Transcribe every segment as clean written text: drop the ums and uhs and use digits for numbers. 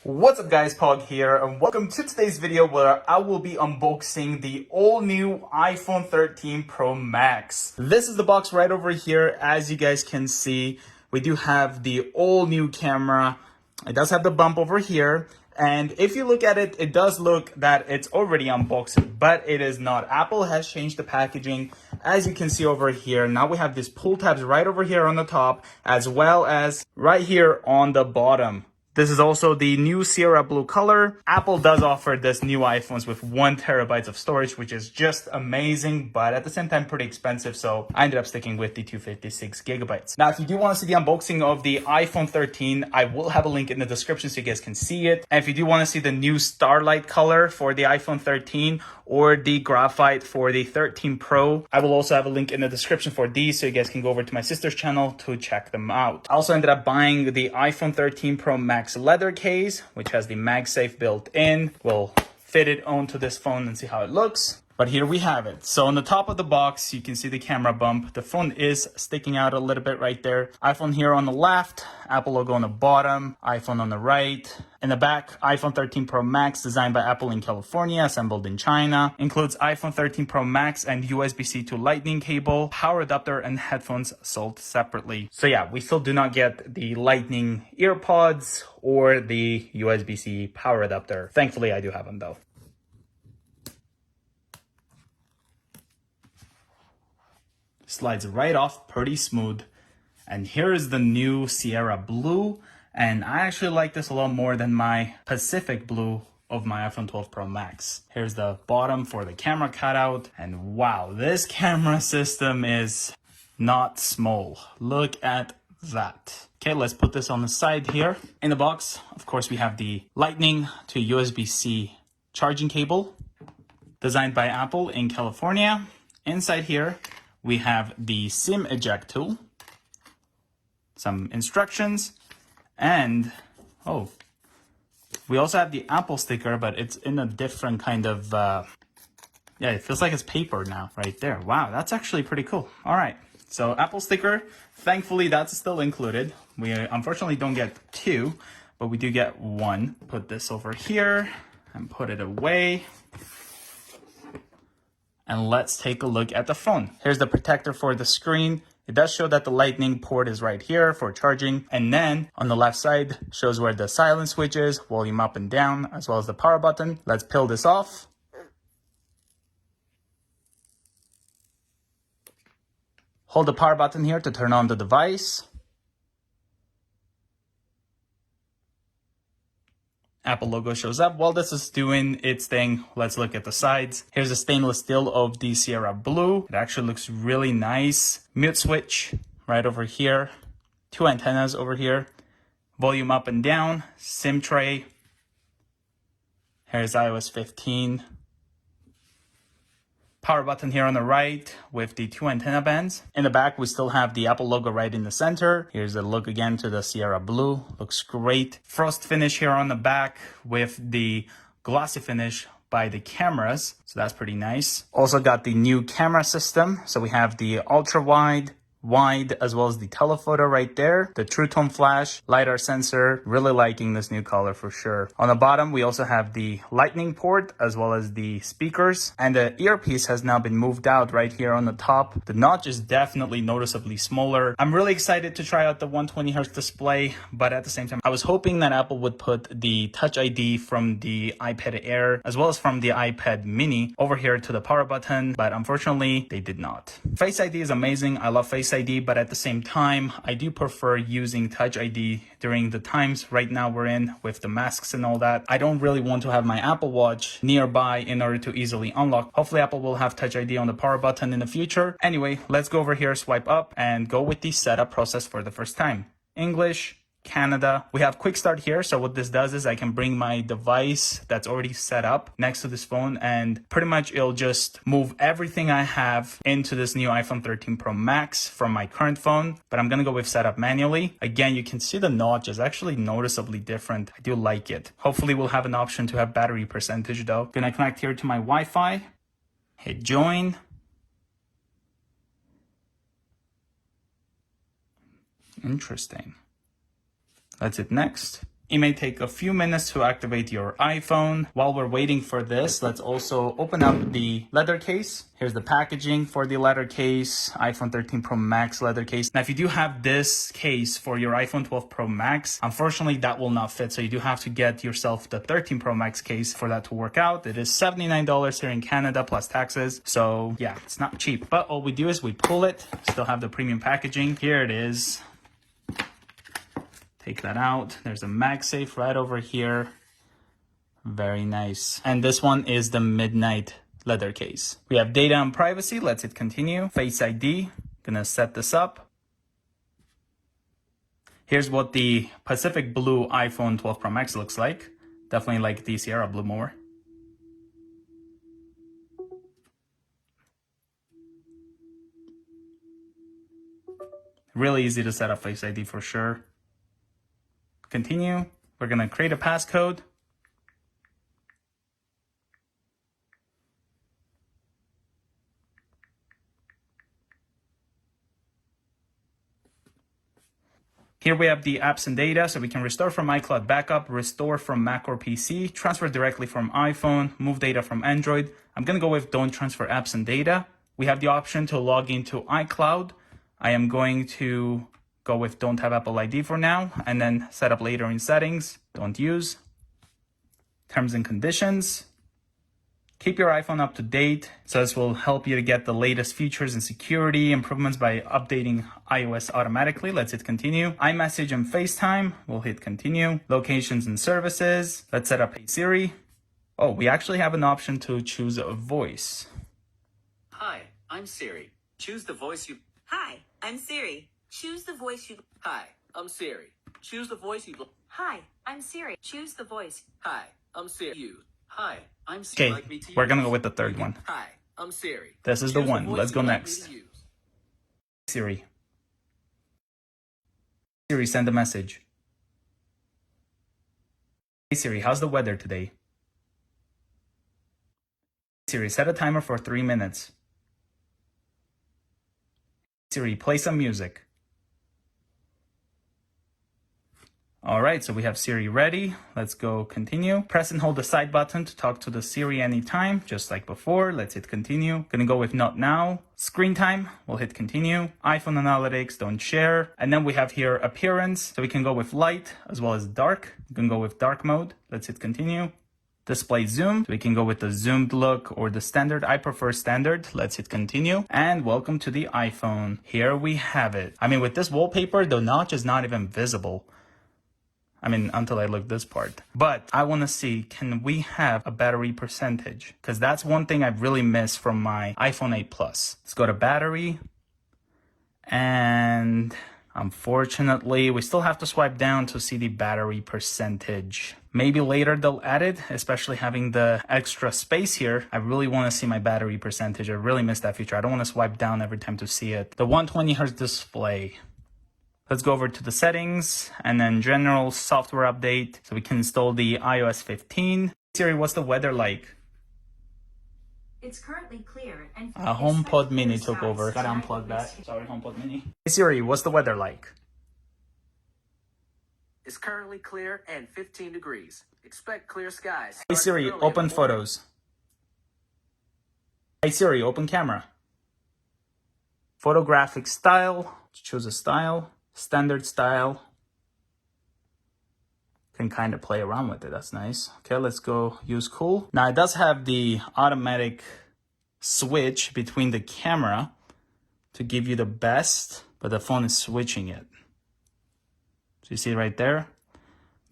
What's up guys, Pog here, and welcome to today's video where I will be unboxing the all new iPhone 13 Pro Max. This is the box right over here. As you guys can see, we do have the all new camera. It does have the bump over here. And if you look at it, it does look that it's already unboxed, but it is not. Apple has changed the packaging. As you can see over here, now we have these pull tabs right over here on the top, as well as right here on the bottom. This is also the new Sierra Blue color. Apple does offer this new iPhones with 1 terabyte of storage, which is just amazing, but at the same time pretty expensive. So I ended up sticking with the 256 gigabytes. Now, if you do want to see the unboxing of the iPhone 13, I will have a link in the description so you guys can see it. And if you do want to see the new Starlight color for the iPhone 13 or the Graphite for the 13 Pro, I will also have a link in the description for these so you guys can go over to my sister's channel to check them out. I also ended up buying the iPhone 13 Pro Max leather case, which has the MagSafe built in. We'll fit it onto this phone and see how it looks. But here we have it. So on the top of the box, you can see the camera bump. The phone is sticking out a little bit right there. iPhone here on the left, Apple logo on the bottom, iPhone on the right. In the back, iPhone 13 Pro Max, designed by Apple in California, assembled in China. Includes iPhone 13 Pro Max and USB-C to Lightning cable, power adapter, and headphones sold separately. So yeah, we still do not get the Lightning earpods or the USB-C power adapter. Thankfully, I do have them though. Slides right off pretty smooth. And here is the new Sierra Blue. And I actually like this a lot more than my Pacific Blue of my iPhone 12 Pro Max. Here's the bottom for the camera cutout. And wow, this camera system is not small. Look at that. Okay, let's put this on the side here. In the box, of course, we have the Lightning to USB-C charging cable, designed by Apple in California. Inside here, we have the SIM eject tool, some instructions, and we also have the Apple sticker, but it's in a different kind of, yeah, it feels like it's paper now right there. Wow, that's actually pretty cool. All right, so Apple sticker, thankfully that's still included. We unfortunately don't get 2, but we do get 1. Put this over here and put it away. And let's take a look at the phone. Here's the protector for the screen. It does show that the Lightning port is right here for charging. And then on the left side shows where the silent switch is, volume up and down, as well as the power button. Let's peel this off. Hold the power button here to turn on the device. Apple logo shows up. While this is doing its thing, let's look at the sides. Here's the stainless steel of the Sierra Blue. It actually looks really nice. Mute switch right over here. 2 antennas over here. Volume up and down. SIM tray. Here's iOS 15. Power button here on the right with the 2 antenna bands. In the back, we still have the Apple logo right in the center. Here's the look again to the Sierra Blue. Looks great. Frost finish here on the back with the glossy finish by the cameras. So that's pretty nice. Also got the new camera system. So we have the ultra wide, as well as the telephoto right there, the True Tone flash, LiDAR sensor. Really liking this new color for sure. On the bottom, we also have the Lightning port as well as the speakers, and the earpiece has now been moved out right here on the top. The notch is definitely noticeably smaller. I'm really excited to try out the 120 Hz display, but at the same time, I was hoping that Apple would put the Touch ID from the iPad Air as well as from the iPad Mini over here to the power button, but unfortunately, they did not. Face ID is amazing. I love Face ID, but at the same time, I do prefer using Touch ID during the times right now we're in with the masks and all that. I don't really want to have my Apple Watch nearby in order to easily unlock. Hopefully Apple will have Touch ID on the power button in the future. Anyway, let's go over here, swipe up, and go with the setup process for the first time. English, Canada. We have quick start here. So what this does is I can bring my device that's already set up next to this phone, and pretty much it'll just move everything I have into this new iPhone 13 Pro Max from my current phone. But I'm going to go with setup manually. Again, you can see the notch is actually noticeably different. I do like it. Hopefully we'll have an option to have battery percentage though. Gonna connect here to my Wi-Fi. Hit join. Interesting. Let's hit next. It may take a few minutes to activate your iPhone. While we're waiting for this, let's also open up the leather case. Here's the packaging for the leather case, iPhone 13 Pro Max leather case. Now, if you do have this case for your iPhone 12 Pro Max, unfortunately that will not fit. So you do have to get yourself the 13 Pro Max case for that to work out. It is $79 here in Canada plus taxes. So yeah, it's not cheap, but all we do is we pull it, still have the premium packaging. Here it is. Take that out. There's a MagSafe right over here. Very nice. And this one is the Midnight leather case. We have data and privacy. Let's hit continue. Face ID. Gonna set this up. Here's what the Pacific Blue iPhone 12 Pro Max looks like. Definitely like the Sierra Blue more. Really easy to set up Face ID for sure. Continue. We're gonna create a passcode. Here we have the apps and data, so we can restore from iCloud backup, restore from Mac or PC, transfer directly from iPhone, move data from Android. I'm gonna go with don't transfer apps and data. We have the option to log into iCloud. I am going to go with don't have Apple ID for now, and then set up later in settings, don't use. Terms and conditions. Keep your iPhone up to date. So this will help you to get the latest features and security improvements by updating iOS automatically. Let's hit continue. iMessage and FaceTime. We'll hit continue. Locations and services. Let's set up Hey Siri. Oh, we actually have an option to choose a voice. Hi, I'm Siri. Choose the voice you... Hi, I'm Siri. Choose the voice you... Hi, I'm Siri. Choose the voice you... Hi, I'm Siri. Choose the voice. Hi, I'm Siri. You. Hi, I'm Siri. Okay, Like me to we're use. gonna go with the third one. Hi, I'm Siri. This is the Choose one. voice Let's you go like me next. to use. Siri. Siri, send a message. Hey Siri, how's the weather today? Siri, set a timer for 3 minutes. Siri, play some music. All right, so we have Siri ready. Let's go continue. Press and hold the side button to talk to the Siri anytime, just like before. Let's hit continue. Gonna go with not now. Screen time, we'll hit continue. iPhone analytics, don't share. And then we have here appearance. So we can go with light as well as dark. We can go with dark mode. Let's hit continue. Display zoom. We can go with the zoomed look or the standard. I prefer standard. Let's hit continue. And welcome to the iPhone. Here we have it. I mean, with this wallpaper, the notch is not even visible. I mean, until I look this part. But I want to see, can we have a battery percentage? Because that's one thing I've really missed from my iPhone 8 Plus. Let's go to battery. And unfortunately, we still have to swipe down to see the battery percentage. Maybe later they'll add it, especially having the extra space here. I really want to see my battery percentage. I really miss that feature. I don't want to swipe down every time to see it. The 120 Hz display. Let's go over to the settings and then general software update. So we can install the iOS 15. Siri, what's the weather like? It's currently clear and... HomePod Mini took over. Gotta unplug that. Sorry, HomePod Mini. Hey Siri, what's the weather like? It's currently clear and 15 degrees. Expect clear skies. Hey Siri, open photos. Hey Siri, open camera. Photographic style. Choose a style. Standard style. Can kind of play around with it. That's nice. Okay, let's go use cool. Now it does have the automatic switch between the camera to give you the best, but the phone is switching it. So you see right there?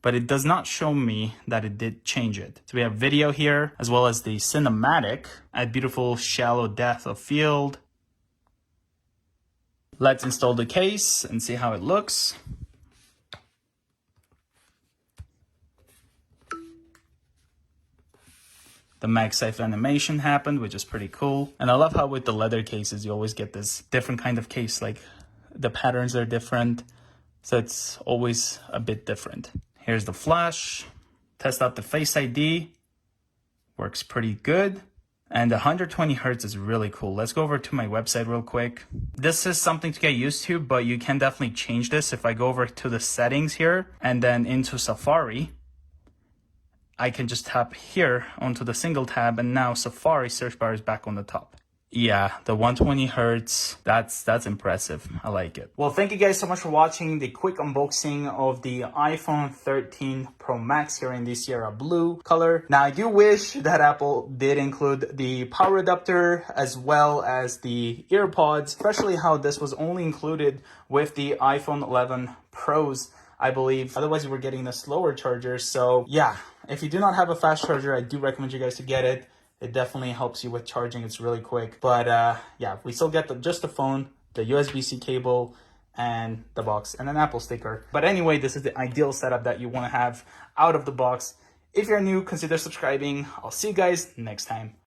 But it does not show me that it did change it. So we have video here, as well as the cinematic at beautiful shallow depth of field. Let's install the case and see how it looks. The MagSafe animation happened, which is pretty cool. And I love how with the leather cases, you always get this different kind of case, like the patterns are different. So it's always a bit different. Here's the flash. Test out the Face ID. Works pretty good. And 120 hertz is really cool. Let's go over to my website real quick. This is something to get used to, but you can definitely change this. If I go over to the settings here and then into Safari, I can just tap here onto the single tab, and now Safari search bar is back on the top. Yeah, the 120 hertz, that's impressive. I like it. Well, thank you guys so much for watching the quick unboxing of the iPhone 13 Pro Max here in the Sierra Blue color. Now, I do wish that Apple did include the power adapter as well as the EarPods, especially how this was only included with the iPhone 11 Pros, I believe. Otherwise, you were getting a slower charger. So yeah, if you do not have a fast charger, I do recommend you guys to get it. It definitely helps you with charging. It's really quick. But yeah, we still get just the phone, the USB-C cable, and the box, and an Apple sticker. But anyway, this is the ideal setup that you want to have out of the box. If you're new, consider subscribing. I'll see you guys next time.